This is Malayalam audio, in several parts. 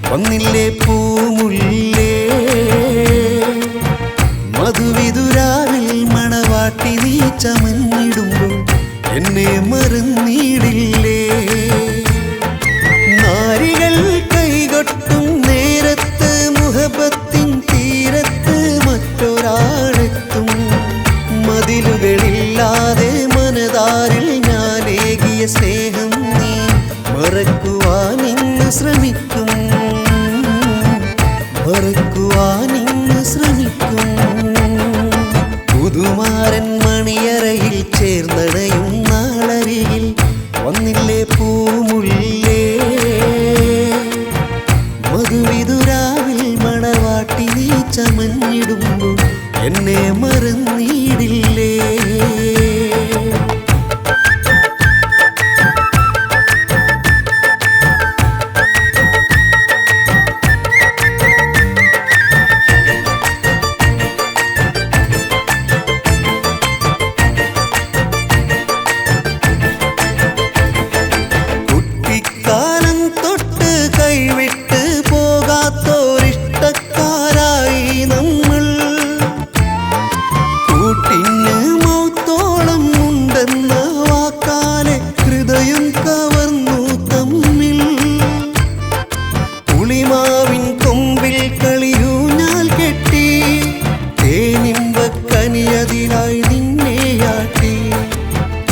വന്നില്ലേ പൂമുല്ലേ മധുവിതുരാവിൽ മണവാട്ടി നീ ചമഞ്ഞിടുമ്പോൾ എന്നെ മറന്നിടില്ലേ നാരികൾ കൈകൊട്ടും നേരത്ത് മുഹബത്തിൻ തീരത്ത് മറ്റൊരാളെത്തും മതിലുകളില്ലാതെ മനതാരിൽ ഞാനേകിയ സ്നേഹം നീ മറക്കുവാനിന്ന് ശ്രമിക്കും മറക്കുവാനിന്ന് ശ്രമിക്കും പുതുമാരൻ മണിയറയിൽ ചേർന്നണയും നാളരികിൽ വന്നില്ലേ പൂമുല്ലേ മധുവിതുരാവിൽ മണവാട്ടി നീ ചമഞ്ഞിടുമ്പോൾ എന്നെ മറന്നിടില്ലേ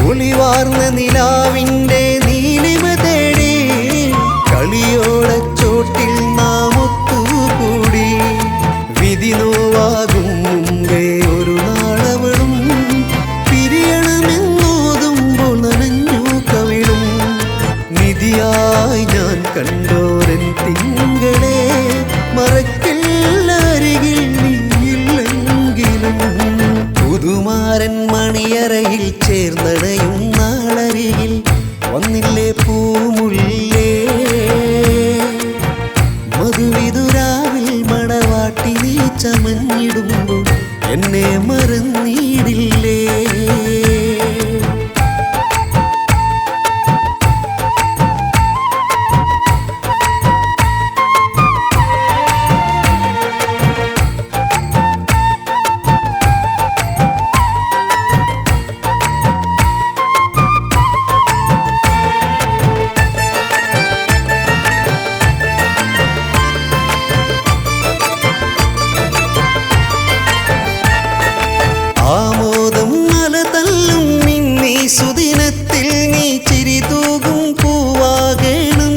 ഒളിവാർന്ന നിലാവിൻ്റെ നീലിമ തേടി കളിയോടച്ചോട്ടിൽ നാം ഒത്തുകൂടി വിധി നോവാകും മുമ്പേ ഒരു നാളവളും പിരിയണമെന്നോതുമ്പോൾ നനഞ്ഞു കവിളും നിധിയായി ഞാൻ കണ്ടോരൻ തിങ്കളെ മറക്കില്ല അരികിൽ നീയില്ലെങ്കിലും പുതുമാരൻ മണിയറയിൽ ചേർന്നണയും നാളരികിൽ വന്നില്ലേ പൂമുല്ലേ മധുവിതുരാവിൽ മണവാട്ടി നീ ചമഞ്ഞിടുമ്പോൾ എന്നെ മറന്നിടില്ലേ ആമോദം മലതല്ലും നിന്നീ സുദിനത്തിൽ നീ ചിരി തൂകും പൂവാകണം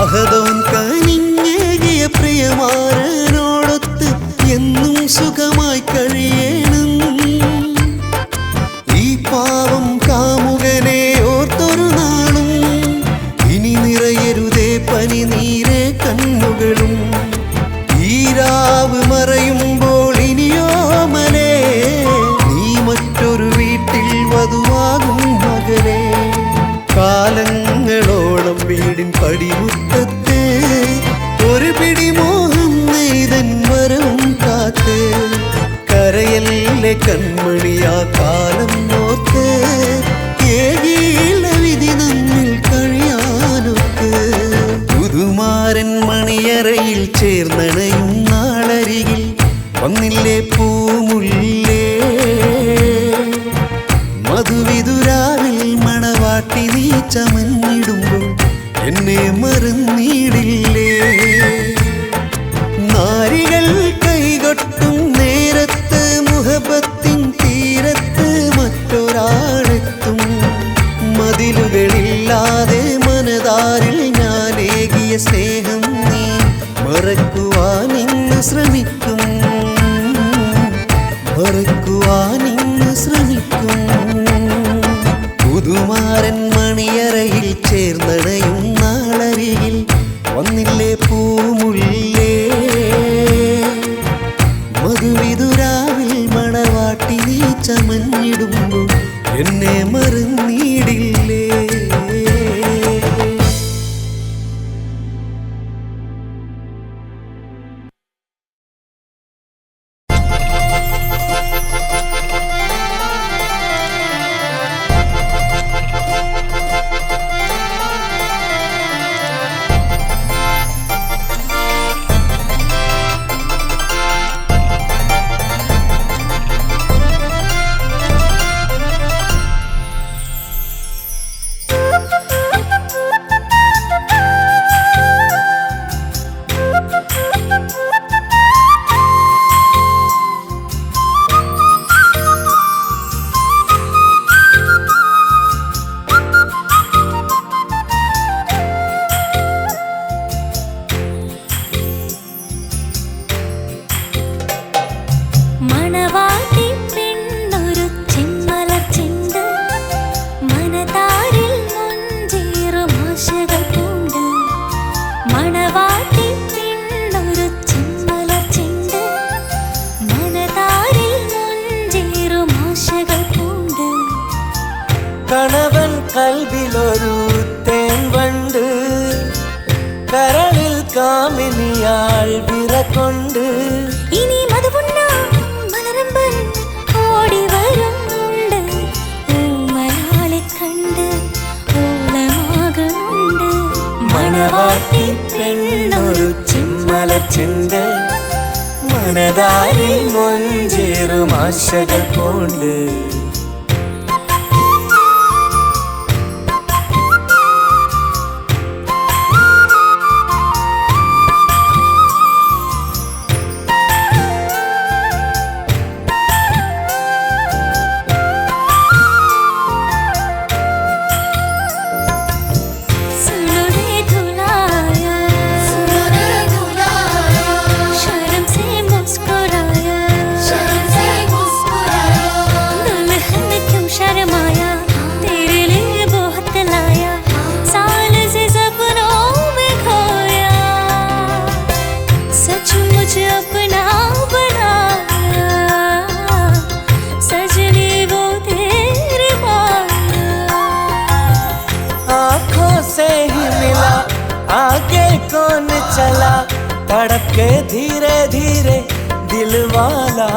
അഹദോൻ കനിഞ്ഞേകിയ പ്രിയമാരനോടൊത്ത് എന്നും സുഖമായി കഴിയണം ഈ പാവം കാമുകനെ ഓർത്തൊരു നാളും ഇനി നിറയരുതേ പനി നീരെ കണ്ണുകളും ഈ രാവ് മറയുമ്പോൾ ഇനിയോമലേ നീ മറ്റൊരു വീട്ടിൽ വധുവാകും മകനെ കാലങ്ങളോളം വീടിൻ പടിമുറ്റത്ത് ഒരു പിടി മോഹം നെയ്തൻ വരവും കാത്ത് കരയല്ലേ കൺമണിയാ കാലം നോത്ത് ഏകീല വിധി നമ്മിൽ കഴിയാനൊത്ത് പുതുമാരൻ മണിയറയിൽ ചേർന്നണയും നാളരികിൽ വന്നില്ലേ പൂമുല്ലേ മധുവിതുരാവിൽ മണവാട്ടി നീ ചമഞ്ഞിടുമ്പോൾ എന്നെ മറന്നിടില്ലേ നാരികൾ കൈകൊട്ടും നേരത്ത് മുഹബത്തിൻ തീരത്ത് മറ്റൊരാളെത്തും മതിലുകളില്ലാതെ മനതാരിൽ ഞാനേകിയ സ്നേഹം നീ മറക്കുവാനിന്ന് ശ്രമിക്കും മറക്കുവാനിന്ന് ശ്രമിക്കും പുതുമാരൻ മണിയറയിൽ ചേർന്നണയും നാളരികിൽ വന്നില്ലേ പൂമുല്ലേ മധുവിതുരാവിൽ മണവാട്ടി നീ ചമഞ്ഞിടുമ്പോൾ എന്നെ മറന്നിടില്ലേ മണവാട്ടി പെണ്ണൊരു ചെമ്മലർച്ചെണ്ട് മനതാരിൽ മുഞ്ചേറും ആശകൾ പൂണ്ട് കണവൻ കൽവിലൊരു തേൻവണ്ട് കരളിൽ കാമിനിയാൾ വിറകൊണ്ട് ഇനി മധുപുണ്ണാം മലരമ്പൻ ഓടി വരുന്നുണ്ട് ഓമലാളെ കണ്ട് ഓളമാകുന്നുണ്ട് മണവാട്ടി പെണ്ണൊരു ചെമ്മലർച്ചെണ്ട് മനതാരിൽ മുഞ്ചേറും ആശകൾ പൂണ്ട് आगे कौन चला तड़प के धीरे धीरे दिल वाला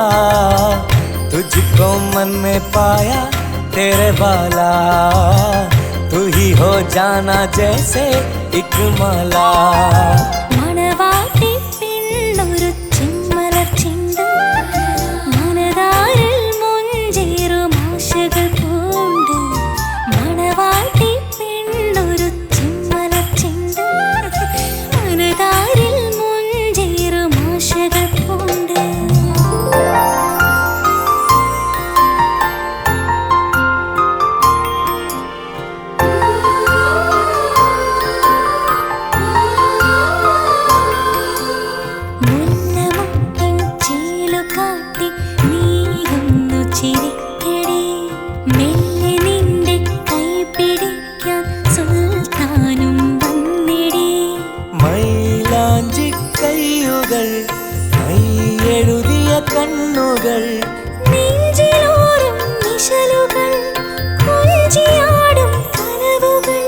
तुझको मन में पाया तेरे वाला तू ही हो जाना जैसे एक माला മണവാട്ടി പെണ്ണൊരു ചെമ്മലർച്ചെണ്ട് മനതാരിൽ മുഞ്ചേറും ആശകൾ പൂണ്ട് മണവാട്ടി പെണ്ണൊരു ചെമ്മലർച്ചെണ്ട് മനതാരിൽ മുഞ്ചേറും ആശകൾ പൂണ്ട് മുല്ലമുട്ടിൻ ചേലു കാട്ടി നീയൊന്നു ചിരിക്കടി മെല്ലെ നിന്റെ കൈ പിടിക്കാൻ സുൽത്താനും വന്നിടി മൈലാഞ്ചി കൈയുകൾ എഴുതിയ കണ്ണുകൾ നെഞ്ചിലോരം നിശലുകൾ കൊഞ്ചിയാടും കനവുകൾ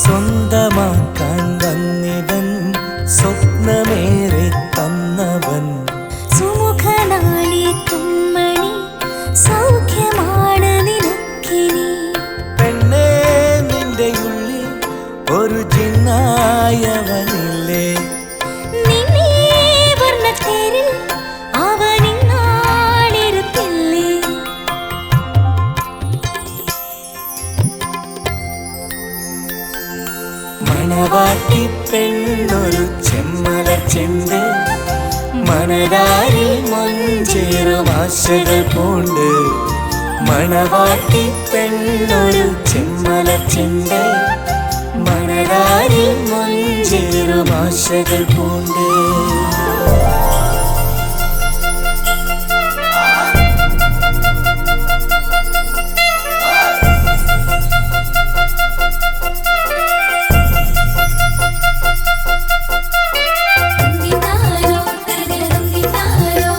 സ്വന്തമാക്കാൻ വന്നിവൻ സ്വപ്നമേറെ തന്നവൻ സുമുഖനാളി കൺമണി സൗഖ്യമാണ് നിനക്കിനി പെണ്ണേ നിന്റെ ഉള്ളിൽ ഒരു ജിന്നായവനില്ലേ നിന്നെ വർണ്ണത്തേരിൽ അവനിന്നാളിരുത്തില്ലേ മണവാട്ടി പെണ്ണൊരു ചെമ്മലർച്ചെണ്ട് മനതാരിൽ മുഞ്ചേറും ആശകൾ പൂണ്ട് മണവാട്ടി പെണ്ണൊരു ചെമ്മലർച്ചെണ്ട് മനതാരിൽ മുഞ്ചേറും ആശകൾ പൂണ്ട് തന്ദിനാരോ തരദിന തന്ദിനാരോ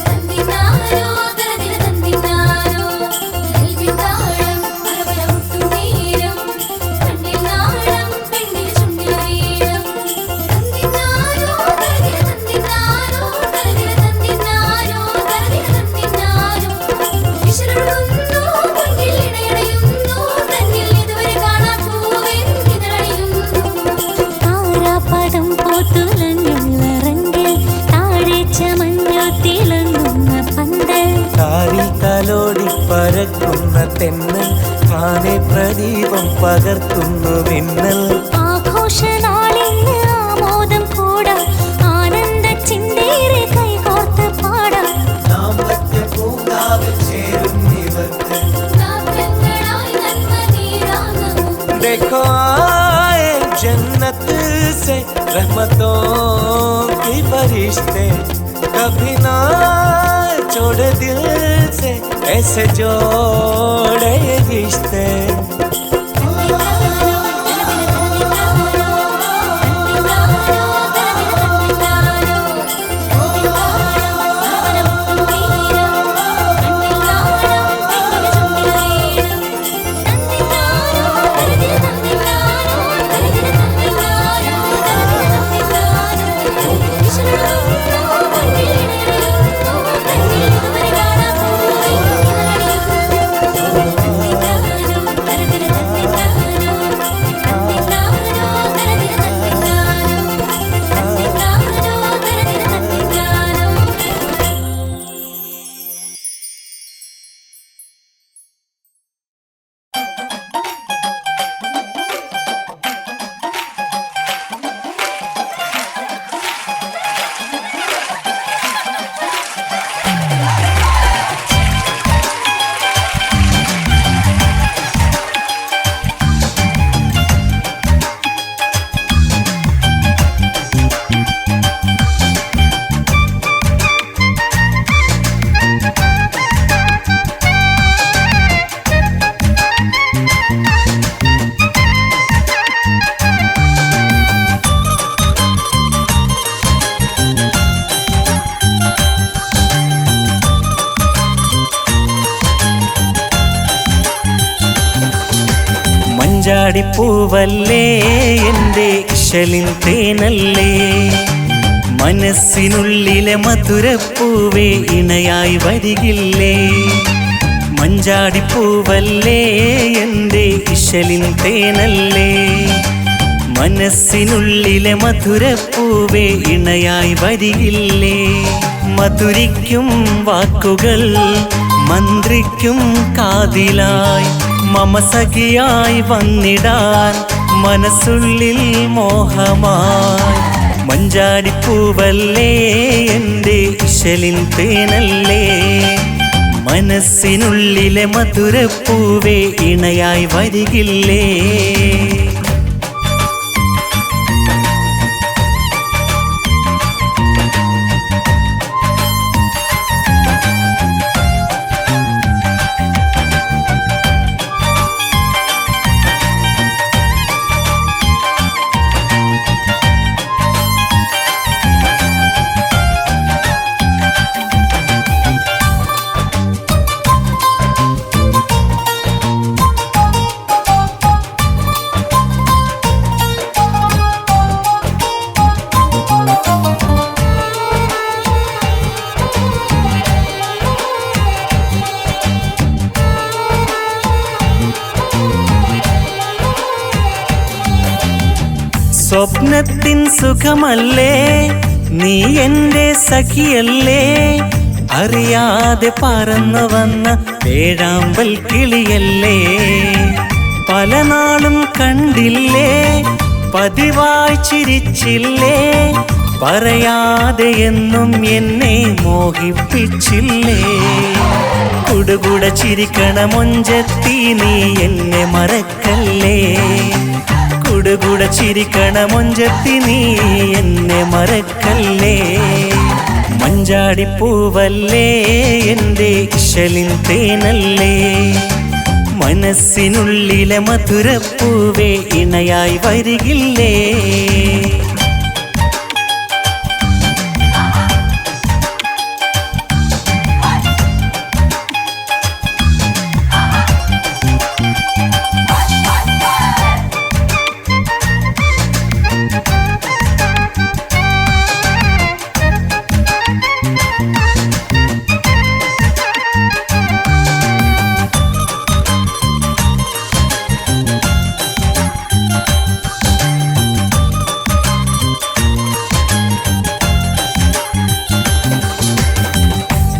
തന്ദിനാരോ തരദിന തന്ദിനാരോ നൽവിതാളം മറവര മുട്ടും നേരം കണ്ണിൽ നാളം പെണ്ണിന് ചുണ്ടിൽ വീണം തന്ദിനാരോ തരദിന തന്ദിനാരോ തരദിന തന്ദിനാരോ തരദിന തന്ദിനാരോ വിശരടുന്നു മുന്നിൽ ഇണയടയുന്നു തന്നിൽ ഇതുവരെ കാണാപ്പൂവെൻ ഇതളണിയുന്നു താരാപദം പോത്തുലഞ്ഞുള്ള റങ്കിൽ താഴെ ചമഞ്ഞു തിളങ്ങുന്ന പന്തൽ കാറിൽ തലോടി പരക്കുന്ന തെന്നൽ കാനെ പ്രദീപം പകർത്തുന്നു മിന്നൽ ആഘോഷനാളിന്ന് ആമോദം കൂടാം ആനന്ദ ചിന്തേറെ കൈകോർത്ത് പാടാം ദാമ്പത്യ പൂങ്കാവിൽ ചേരും ഇവർക്ക് നാട്യങ്ങളായി നന്മ നീരാകും देखो आए जन्नत से रहमतों की फरिश्ते कभी ना छोड़ दिल से ऐसे जोड़े ये रिश्ते തന്ദിനാരോ മഞ്ചാടിപ്പൂവല്ലേ എൻ്റെ ഇശലിൻ തേനല്ലേ, മനസ്സിനുള്ളിലെ മധുരപ്പൂവേ ഇണയായി വരികില്ലേ. മഞ്ചാടിപ്പൂവല്ലേ എൻ്റെ ഇശലിൻ തേനല്ലേ, മനസ്സിനുള്ളിലെ മധുരപ്പൂവേ ഇണയായി വരികില്ലേ. മധുരിക്കും വാക്കുകൾ മന്ത്രിക്കും കാതിലായി, മമ സഖിയായി വന്നിടാൻ മനസ്സുള്ളിൽ മോഹമായി. മഞ്ചാടിപ്പൂവല്ലേ എൻ്റെ ഇശലിൻ തേനല്ലേ, മനസ്സിനുള്ളിലെ മധുരപ്പൂവേ ഇണയായി വരികില്ലേ. സ്വപ്നത്തിൻ സുഖമല്ലേ നീ എൻ്റെ സഖിയല്ലേ, അറിയാതെ പറന്നു വന്ന വേഴാമ്പൽ കിളിയല്ലേ. പല നാളും കണ്ടില്ലേ പതിവായി ചിരിച്ചില്ലേ, പറയാതെ എന്നും എന്നെ മോഹിപ്പിച്ചില്ലേ. കുടുകുട ചിരിക്കണ മൊഞ്ചത്തി നീ എന്നെ മറക്കല്ലേ, കുടുകുട ചിരിക്കണ മൊഞ്ചത്തി നീ എന്നെ മറക്കല്ലേ. മഞ്ചാടിപ്പൂവല്ലേ എൻ്റെ ഇശലിൻ തേനല്ലേ, മനസ്സിനുള്ളിലെ മധുരപ്പൂവേ ഇണയായി വരികില്ലേ.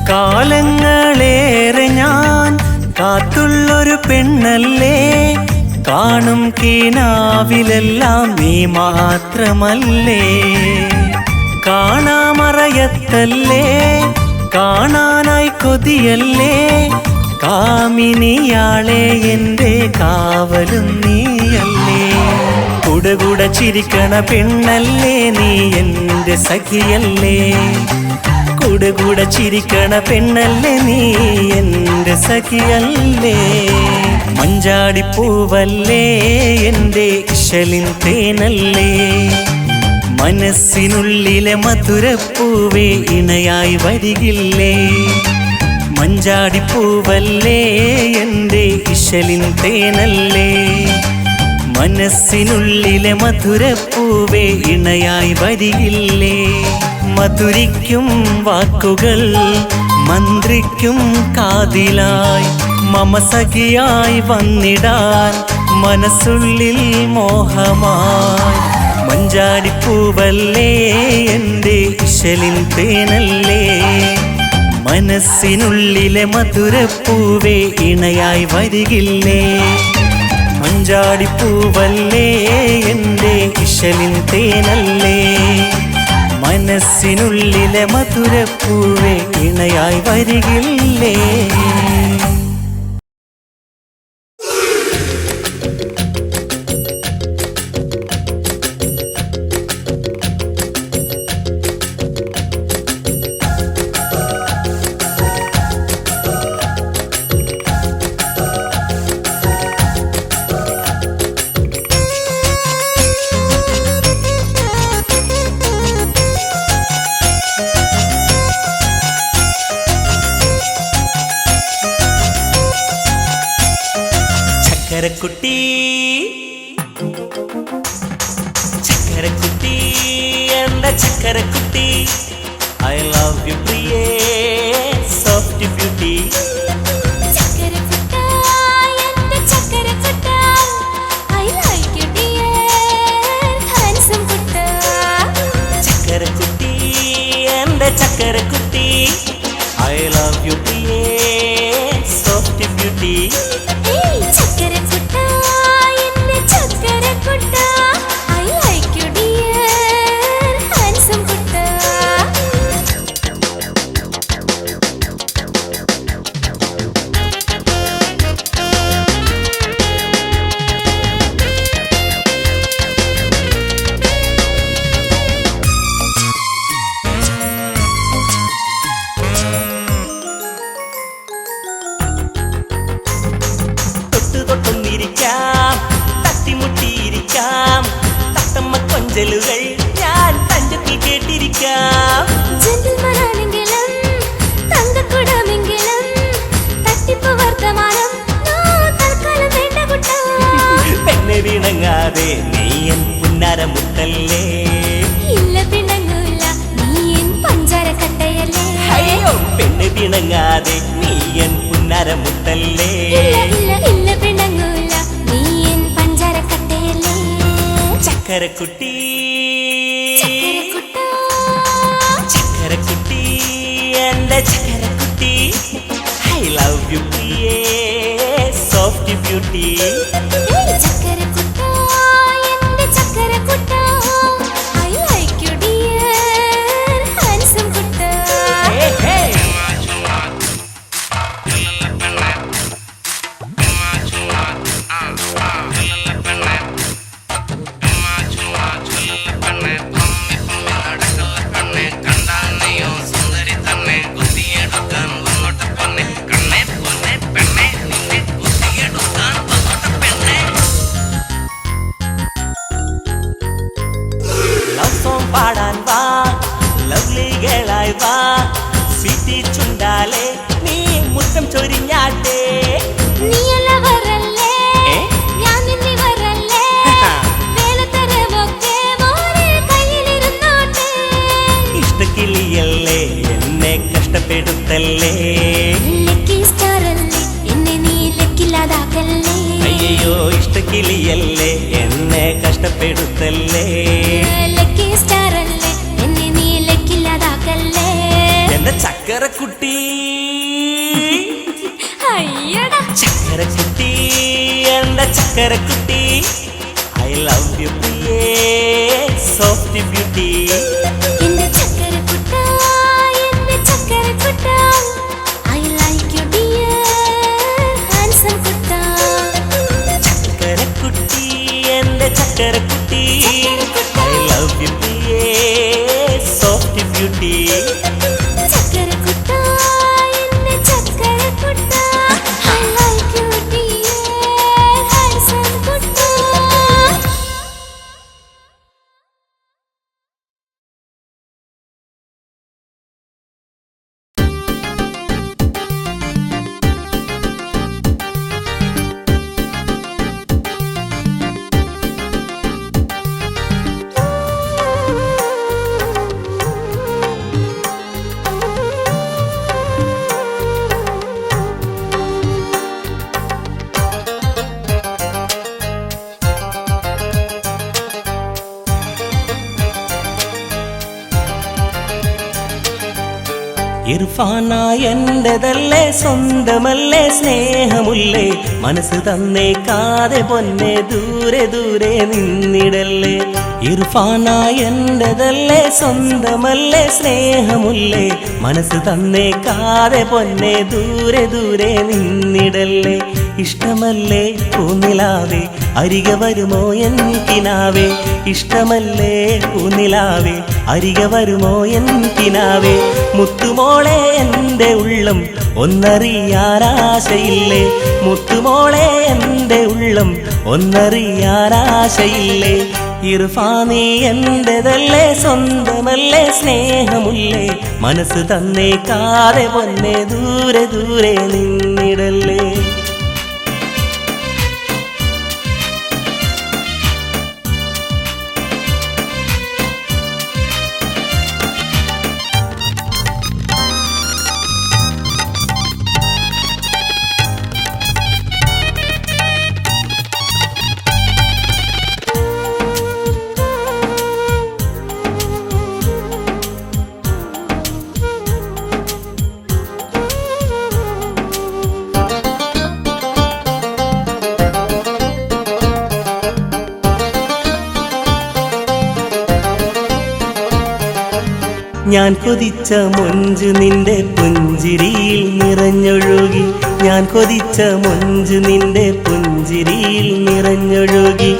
കാലങ്ങളേറെ ഞാൻ കാത്തുള്ളൊരു പെണ്ണല്ലേ, കാണും കീനാവിലെല്ലാം നീ മാത്രമല്ലേ. കാണാമറയത്തല്ലേ കാണാനായി കൊതിയല്ലേ, കാമിനിയാളെ എൻ്റെ കാവലും നീയല്ലേ. കുടകുട ചിരിക്കണ പെണ്ണല്ലേ നീ എൻ്റെ സഖിയല്ലേ, കുടകുട ചിരിക്കണ പെണ്ണല്ലേ നീ എൻ്റെ സഖിയല്ലേ. മഞ്ചാടിപ്പൂവല്ലേ എൻ്റെ ഇശലിൻ തേനല്ലേ, മനസ്സിനുള്ളിലെ മധുരപ്പൂവേ ഇണയായി വരികില്ലേ. മഞ്ചാടിപ്പൂവല്ലേ എൻ്റെ ഇശലിൻ തേനല്ലേ, മനസ്സിനുള്ളിലെ മധുരപ്പൂവേ ഇണയായി വരികില്ലേ. മധുരിക്കും വാക്കുകൾ മന്ത്രിക്കും കാതിലായി, മമ സഖിയായി വന്നിടാൻ മനസ്സുള്ളിൽ മോഹമായി. മഞ്ചാടിപ്പൂവല്ലേ എൻ്റെ ഇശലിൻ തേനല്ലേ, മനസ്സിനുള്ളിലെ മധുരപ്പൂവേ ഇണയായി വരികില്ലേ. മഞ്ചാടിപ്പൂവല്ലേ എൻ്റെ ഇശലിൻ തേനല്ലേ, മനസ്സിനുള്ളിലെ മധുരപ്പൂവേ ഇണയായി വരികില്ലേ. ചക്കരക്കുട്ടി എന്റെ ചക്കരക്കുട്ടി I love you പ്രിയേ soft beauty ചക്കരക്കുട്ടാ എന്റെ ചക്കരക്കുട്ടാ I like you dear handsome കുട്ടാ ചക്കരക്കുട്ടി എന്റെ ചക്കരക്കുട്ടി I love you പ്രിയേ soft beauty ഏയ് ചക്കരക്കുട്ടാ എന്റെ ചക്കരക്കുട്ടാ I like you dear handsome കുട്ടാ തൊട്ടുതൊട്ടൊന്നിരിക്കാം തട്ടിമുട്ടിയിരിക്കാം തത്തമ്മ കൊഞ്ചലുകൾ ഞാൻ തഞ്ചത്തിൽ കേട്ടിരിക്കാം ജെന്റിൽമാനാണെങ്കിലും തങ്കക്കുടമെങ്കിലും തട്ടിപ്പ് വർത്തമാനം തൽക്കാലം വേണ്ട കുട്ടാ പെണ്ണെ വീണങ്ങാതെ നീയൻ പുന്നാരമുട്ടല്ലേ ഇല്ല പിണങ്ങൂല നീ എൻ പഞ്ചാരക്കട്ടയല്ലേ അയ്യോ പെണ്ണെ വീണങ്ങാതെ നീയൻ പുന്നാരമുട്ടല്ലേ ഇല്ല ഇല്ല ഇല്ല പിണങ്ങൂല നീ എൻ പഞ്ചാരക്കട്ടയല്ലേ ചക്കരക്കുട്ടി ചക്കരക്കുട്ടാ ചക്കരക്കുട്ടി എന്റെ ചക്കരക്കുട്ടി I love you പ്രിയേ soft beauty ഏയ് ചക്കരക്കുട്ടാ എന്റെ ചക്കരക്കുട്ടാ I like you dear handsome Kutta Hey, hey. Love song പാടാൻ വാ ലവ്ലി ഗേളായി വാ സ്വീറ്റി ചുണ്ടാലേ നീ മുത്തം ചൊരിഞ്ഞാട്ടേ നീയല്ല വരല്ലേ ഏ? ഞാൻ നിന്നി വരല്ലേ വേലത്തരമൊക്കെ മോരെ കയ്യിലിരുന്നോട്ടെ ഇഷ്ടക്കിളിയല്ലേ എന്നെ കഷ്ടപ്പെടുത്തല്ലേ ലക്കി സ്റ്റാറല്ലേ എന്നെ നീ ലക്കില്ലാതാക്കല്ലേ അയ്യോ ഇഷ്ടക്കിളിയല്ലേ എന്നെ കഷ്ടപ്പെടുത്തല്ലേ ലക്കി സ്റ്റാറല്ലേ എന്നെ നീ ലക്കില്ലാതാക്കല്ലേ എന്റെ ചക്കരക്കുട്ടി അയ്യടാ ചക്കരക്കുട്ടി എന്റെ ചക്കരക്കുട്ടി I love you പ്രിയേ soft beauty എന്റെ ചക്കരക്കുട്ടാ എന്റെ ചക്കരക്കുട്ടാ I like you dear handsome കുട്ടാ ചക്കരക്കുട്ടി എന്റെ ചക്കരക്കുട്ടി I love you പ്രിയേ soft beauty ചക്കരക്കുട്ടാ എന്റെ ചക്കരക്കുട്ടാ I like you dear handsome കുട്ടാ ഇർഫാന എന്റേതല്ലേ സ്വന്തമല്ലേ സ്നേഹമുല്ലേ മനസ്സ് തന്നേക്കാതെ പൊന്നെ ദൂരെ ദൂരെ നിന്നിടല്ലേ ഇർഫാന എന്റേതല്ലേ സ്വന്തമല്ലേ സ്നേഹമുല്ലേ മനസ്സ് തന്നേക്കാതെ പൊന്നെ ദൂരെ ദൂരെ നിന്നിടല്ലേ ഇഷ്ടമല്ലേ പൂനിലാവേ അരികെ വരുമോ എൻ കിനാവേ ഇഷ്ടമല്ലേ പൂനിലാവേ അരികെ വരുമോ എൻ കിനാവേ മുത്തുമോളെ എൻ്റെ ഉള്ളം ഒന്നറിയാനാശയില്ലേ മുത്തുമോളെ എൻ്റെ ഉള്ളം ഒന്നറിയാനാശയില്ലേ ഇർഫാനി എന്റേതല്ലേ സ്വന്തമല്ലേ സ്നേഹമുല്ലേ മനസ്സ് തന്നേക്കാതെ പൊന്നെ ദൂരെ ദൂരെ നിന്നിടല്ലേ ഞാൻ കൊതിച്ച മൊഞ്ച് നിന്റെ പുഞ്ചിരിയിൽ നിറഞ്ഞൊഴുകി ഞാൻ കൊതിച്ച മൊഞ്ച് നിന്റെ പുഞ്ചിരിയിൽ നിറഞ്ഞൊഴുകി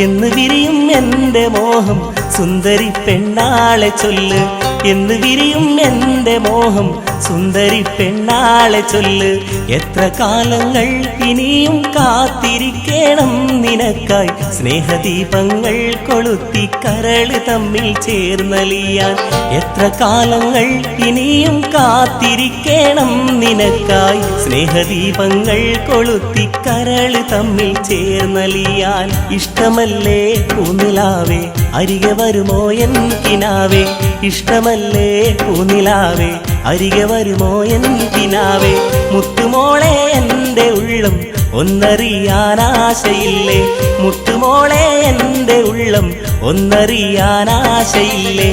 എന്ന് വിരിയും എൻ്റെ മോഹം സുന്ദരി പെണ്ണാളെ ചൊല്ല് എന്ന് വിരിയും എൻ്റെ മോഹം സുന്ദരി പെണ്ണാളെ ചൊല്ല് എത്ര കാലങ്ങൾ ഇനിയും കാത്തിരിക്കണം നിനക്കായി സ്നേഹദീപങ്ങൾ കൊളുത്തി കരള് തമ്മിൽ ചേർന്നലിയാൻ എത്ര കാലങ്ങൾ ഇനിയും കാത്തിരിക്കണം നിനക്കായി സ്നേഹദീപങ്ങൾ കൊളുത്തി കരള് തമ്മിൽ ചേർന്നലിയാൻ ഇഷ്ടമല്ലേ പൂനിലാവേ അരികെ വരുമോ എൻ കിനാവേ ഇഷ്ടമല്ലേ പൂനിലാവേ അരികെ വരുമോ എൻ കിനാവേ മുത്തുമോളെ എൻ്റെ ഉള്ളം ഒന്നറിയാൻ ആശയില്ലേ മുത്തുമോളെ എൻ്റെ ഉള്ളം ഒന്നറിയാൻ ആശയില്ലേ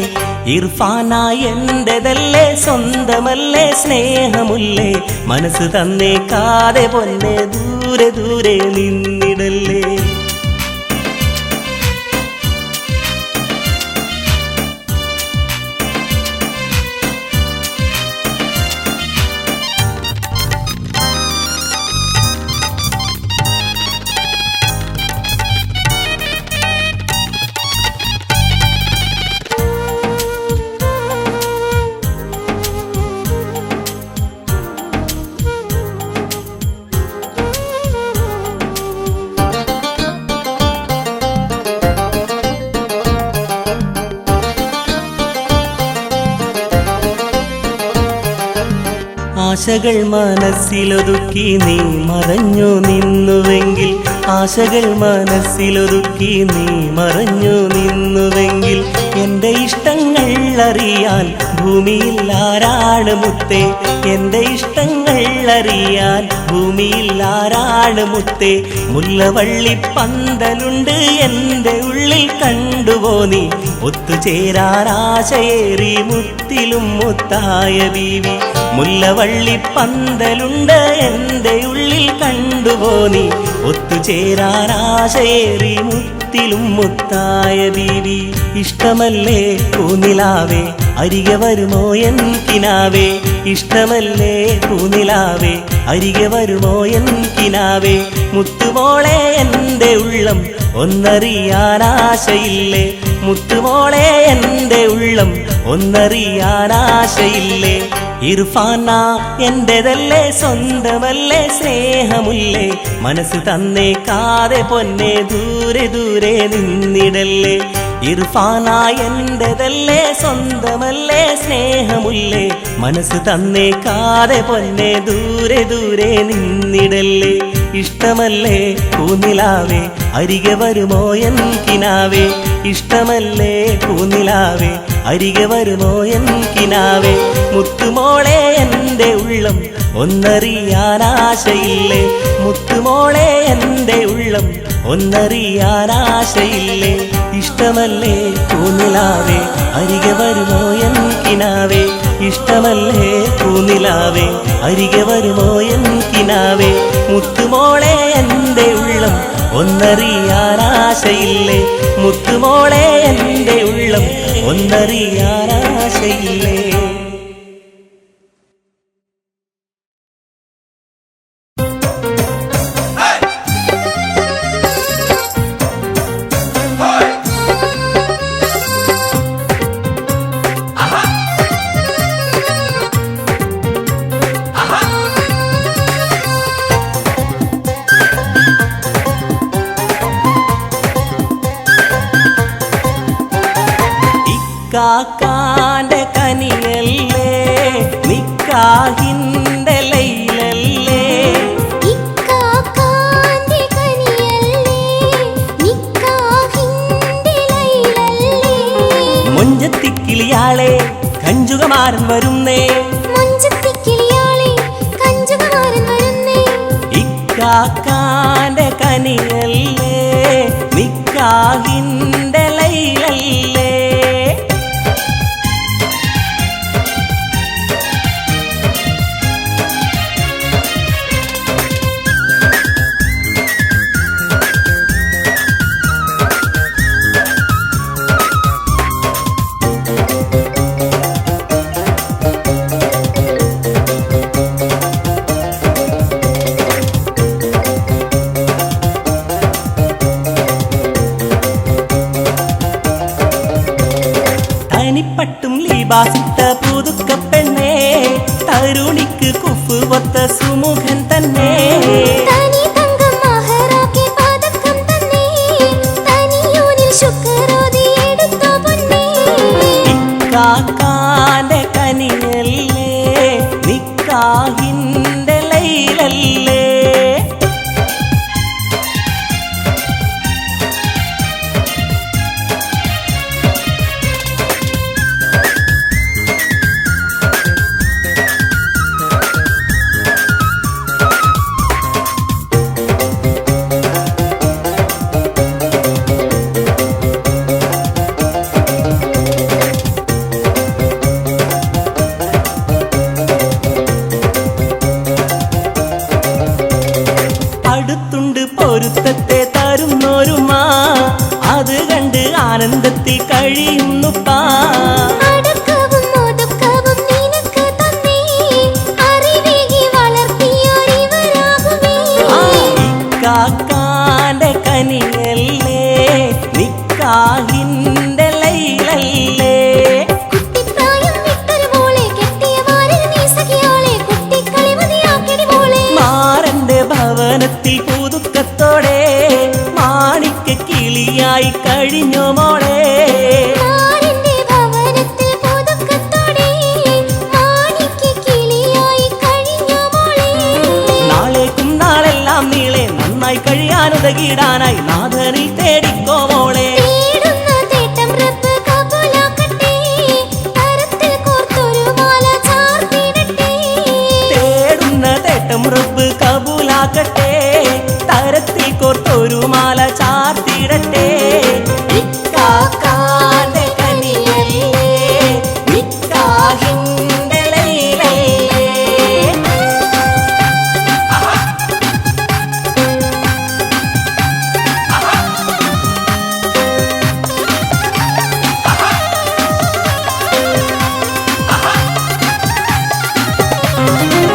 ഇർഫാനായി എന്റേതല്ലേ സ്വന്തമല്ലേ സ്നേഹമുല്ലേ മനസ്സ് തന്നേക്കാതെ പൊന്നെ ദൂരെ ദൂരെ നിന്നിടല്ലേ ആശകൾ മനസ്സിലൊതുക്കി നീ മറഞ്ഞു നിന്നുവെങ്കിൽ ആശകൾ മനസ്സിലൊതുക്കി നീ മറഞ്ഞു നിന്നുവെങ്കിൽ എൻ്റെ ഇഷ്ടങ്ങൾ അറിയാൻ ഭൂമിയിൽ ആരാണ് മുത്തേ എൻ്റെ ഇഷ്ടങ്ങൾ അറിയാൻ ഭൂമിയിൽ ആരാണ് മുത്തേ മുല്ലവള്ളി പന്തലുണ്ട് എൻ്റെ ഉള്ളിൽ കണ്ടുപോ നീ ഒത്തുചേരാൻ ആശയേറി മുത്തിലും മുത്തായ ബീവി മുല്ലവള്ളി പന്തലുണ്ട് എൻ്റെ ഉള്ളിൽ കണ്ടുപോ നീ ഒത്തുചേരാൻ ആശയേറി മുത്തിലും മുത്തായ ബീവി ഇഷ്ടമല്ലേ പൂനിലാവേ അരികെ വരുമോ എൻ കിനാവേ ഇഷ്ടമല്ലേ പൂനിലാവേ അരികെ വരുമോ എൻ കിനാവേ മുത്തുമോളെ എൻ്റെ ഉള്ളം ഒന്നറിയാൻ ആശയില്ലേ മുത്തുമോളെ എൻ്റെ ഉള്ളം ഒന്നറിയാൻ ആശയില്ലേ ഇർഫാന എന്റേതല്ലേ സ്വന്തമല്ലേ സ്നേഹമുല്ലേ മനസ്സ് തന്നേക്കാതെ പൊന്നെ ദൂരെ ദൂരെ നിന്നിടല്ലേ ഇർഫാന എന്റേതല്ലേ സ്വന്തമല്ലേ സ്നേഹമുല്ലേ മനസ്സ് തന്നേക്കാതെ പൊന്നെ ദൂരെ ദൂരെ നിന്നിടല്ലേ ഇഷ്ടമല്ലേ പൂനിലാവേ അരികെ വരുമോ എൻ കിനാവേ ഇഷ്ടമല്ലേ പൂനിലാവേ അരികെ വരുമോ എൻ കിനാവേ മുത്തുമോളെ എൻ്റെ ഉള്ളം ഒന്നറിയാൻ ആശയില്ലേ മുത്തുമോളെ എൻ്റെ ഉള്ളം ഒന്നറിയാൻ ആശയില്ലേ ഇഷ്ടമല്ലേ പൂനിലാവേ അരികെ വരുമോ എൻ കിനാവേ ഇഷ്ടമല്ലേ പൂനിലാവേ അരികെ വരുമോ എൻ കിനാവേ മുത്തുമോളെ എൻ്റെ ഉള്ളം ഒന്നറിയാൻ ആശയില്ലേ മുത്തുമോളെ എൻ്റെ ഉള്ളം ഒന്നറിയാൻ ആശയില്ലേ കാക്കാന്റെ കനിയല്ലേ നിക്കാഹിന്റെ ലൈലല്ലേ ഇക്കാക്കാന്റെ കനിയല്ലേ നിക്കാഹിന്റെ ലൈലല്ലേ മൊഞ്ചത്തിക്കിളിയാളെ കഞ്ചുകമാരൻ വരുന്നേ മൊഞ്ചത്തിക്കിളിയാളെ കഞ്ചുകമാരൻ വരുന്നേ ഇക്കാക്കാന്റെ കനിയല്ലേ നിക്കാഹിന്റെ ലൈലല്ലേ തരിണിപ്പട്ടും ലീബാസിട്ട പുതുക്ക പെണ്ണേ, തരുണിക്ക് കുഫ് ഒത്ത സുമുഖൻ തന്നെ. തനി തങ്കം മഹറാക്കി പതക്കം തന്നെ, തനിയൂനിൽ ശുക്രോതി എടുത്തോ പൊന്നേ. ഇക്കാക്കാന്റെ കനിയല്ലേ, നിക്കാഹിന്റെ ലൈലല്ലേ. അടുത്തുണ്ട് പൊരുത്തത്തെ തരുന്നോരുമാ, അത് കണ്ട് ആനന്ദത്തിൽ കഴിയുന്നുപ്പാ. അടക്കവും ഒതുക്കവും നിനക്ക് തന്നേ, അറിവേകി വളർത്തിയോരിവരാകുമേ. ഇക്കാക്കാന്റെ കനിയല്ലേ, നിക്കാഹിന്റെ ലൈലല്ലേ. കുട്ടിപ്രായം വിട്ടൊരു മോളെ, കെട്ടിയ വാരിൽ നീ സഖിയാളെ, കുട്ടിക്കളി മതിയാക്കിടി മോളെ. മാറന്റെ ഭവനത്തിൽ പുതുക്കത്തോടെ മാണിക്ക കിളിയായി കഴിഞ്ഞു മോളെ. മാറിന്റെ ഭവനത്തിൽ പുതുക്കത്തോടെ മാണിക്യ കിളിയായി കഴിഞ്ഞു മോളെ. നാളേക്കും നാളെല്ലാം നീളെ നന്നായി കഴിയാനുതകിടാനായി നാഥനിൽ തേടിക്കോ മോളെ. തേടുന്ന തേട്ടം റബ്ബ് കബൂലാക്കട്ടെ, തരത്തിൽ കോർത്തൊരു മാല ചാർത്തിടട്ടെ. തേടുന്ന തേട്ടം റബ്ബ് കബൂലാക്കട്ടെ, തരത്തിൽ കോർത്തൊരു മാല ചാർത്തിടട്ടെ. ഇക്കാക്കാന്റെ കനിയല്ലേ, നിക്കാഹിന്റെ ലൈലല്ലേ.